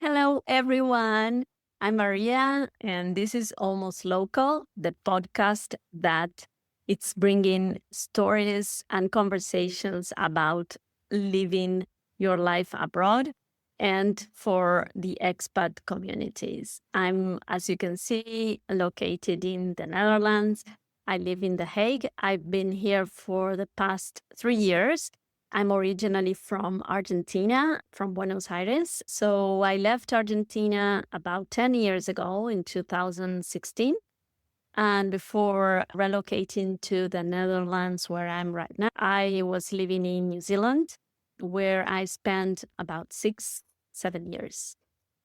Hello, everyone. I'm Maria, and this is Almost Local, the podcast that it's bringing stories and conversations about living your life abroad and for the expat communities. I'm, as you can see, located in the Netherlands. I live in The Hague. I've been here for the past 3 years. I'm originally from Argentina, from Buenos Aires. So I left Argentina about 10 years ago in 2016. And before relocating to the Netherlands, where I'm right now, I was living in New Zealand, where I spent about 7 years.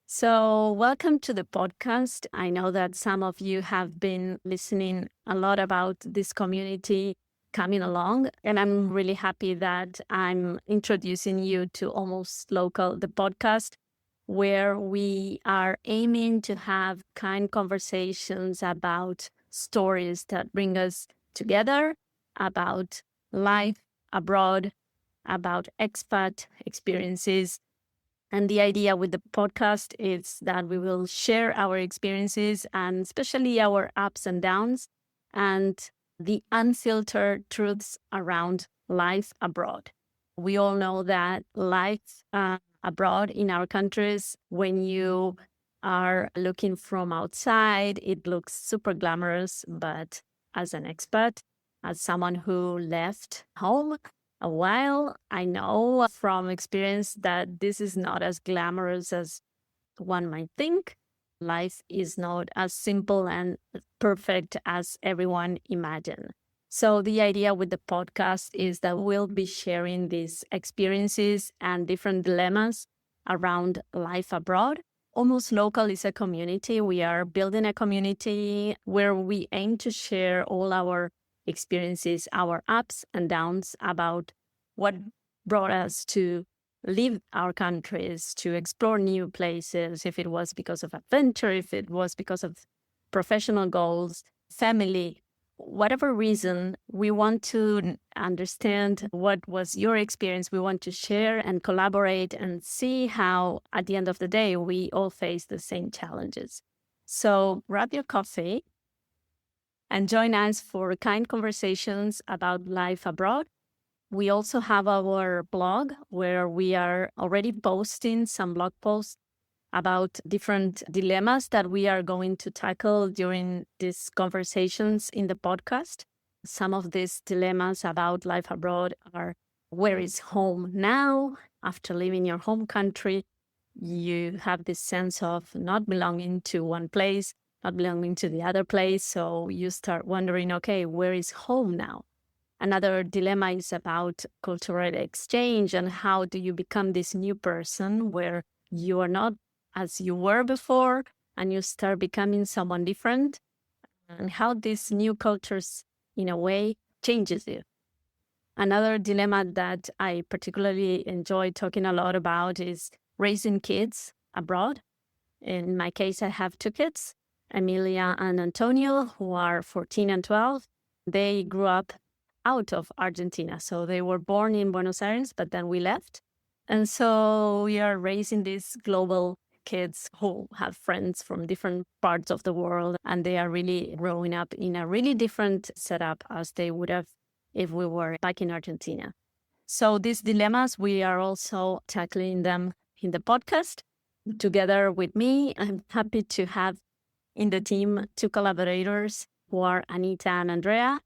So, welcome to the podcast. I know that some of you have been listening a lot about this community coming along, and I'm really happy that I'm introducing you to Almost Local, the podcast, where we are aiming to have kind conversations about stories that bring us together, about life abroad, about expat experiences. And the idea with the podcast is that we will share our experiences and especially our ups and downs and the unfiltered truths around life abroad. We all know that life abroad in our countries, when you are looking from outside, it looks super glamorous. But as an expat, as someone who left home a while, I know from experience that this is not as glamorous as one might think. Life is not as simple and perfect as everyone imagines. So the idea with the podcast is that we'll be sharing these experiences and different dilemmas around life abroad. Almost Local is a community. We are building a community where we aim to share all our experiences, our ups and downs about what brought us to leave our countries, to explore new places, if it was because of adventure, if it was because of professional goals, family, whatever reason. We want to understand what was your experience. We want to share and collaborate and see how, at the end of the day, we all face the same challenges. So grab your coffee and join us for kind conversations about life abroad. We also have our blog where we are already posting some blog posts about different dilemmas that we are going to tackle during these conversations in the podcast. Some of these dilemmas about life abroad are: where is home now? After leaving your home country, you have this sense of not belonging to one place, not belonging to the other place. So you start wondering, okay, where is home now? Another dilemma is about cultural exchange and how do you become this new person where you are not as you were before and you start becoming someone different, and how these new cultures, in a way, changes you. Another dilemma that I particularly enjoy talking a lot about is raising kids abroad. In my case, I have two kids, Emilia and Antonio, who are 14 and 12. They grew up out of Argentina. So they were born in Buenos Aires, but then we left. And so we are raising these global kids who have friends from different parts of the world. And they are really growing up in a really different setup as they would have if we were back in Argentina. So these dilemmas, we are also tackling them in the podcast together with me. I'm happy to have in the team two collaborators who are Anita and Andrea.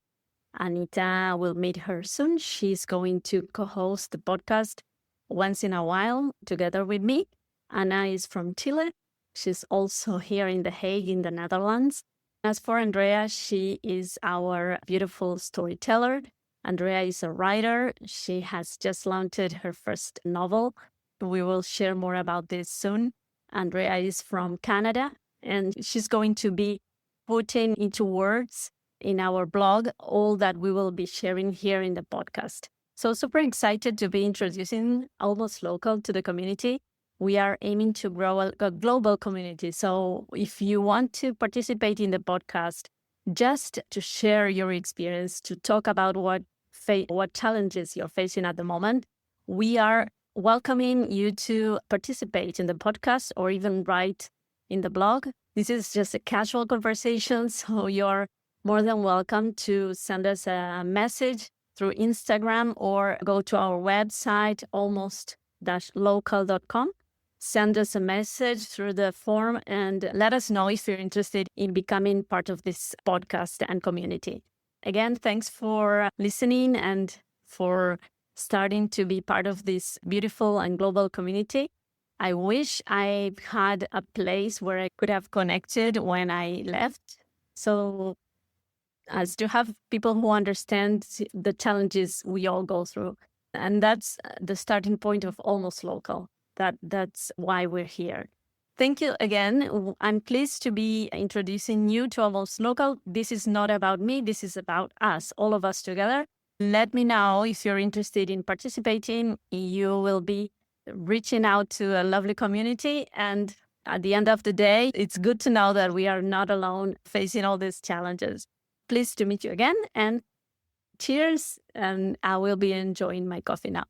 Anita will meet her soon. She's going to co-host the podcast once in a while together with me. Anna is from Chile. She's also here in The Hague in the Netherlands. As for Andrea, she is our beautiful storyteller. Andrea is a writer. She has just launched her first novel. We will share more about this soon. Andrea is from Canada, and she's going to be putting into words in our blog all that we will be sharing here in the podcast. So super excited to be introducing Almost Local to the community. We are aiming to grow a global community. So if you want to participate in the podcast, just to share your experience, to talk about what challenges you're facing at the moment, we are welcoming you to participate in the podcast or even write in the blog. This is just a casual conversation, so you're more than welcome to send us a message through Instagram or go to our website, almost-local.com. Send us a message through the form and let us know if you're interested in becoming part of this podcast and community. Again, thanks for listening and for starting to be part of this beautiful and global community. I wish I had a place where I could have connected when I left. So as to have people who understand the challenges we all go through. And that's the starting point of Almost Local. That's why we're here. Thank you again. I'm pleased to be introducing you to Almost Local. This is not about me. This is about us, all of us together. Let me know if you're interested in participating. You will be reaching out to a lovely community. And at the end of the day, it's good to know that we are not alone facing all these challenges. Pleased to meet you again, and cheers. And I will be enjoying my coffee now.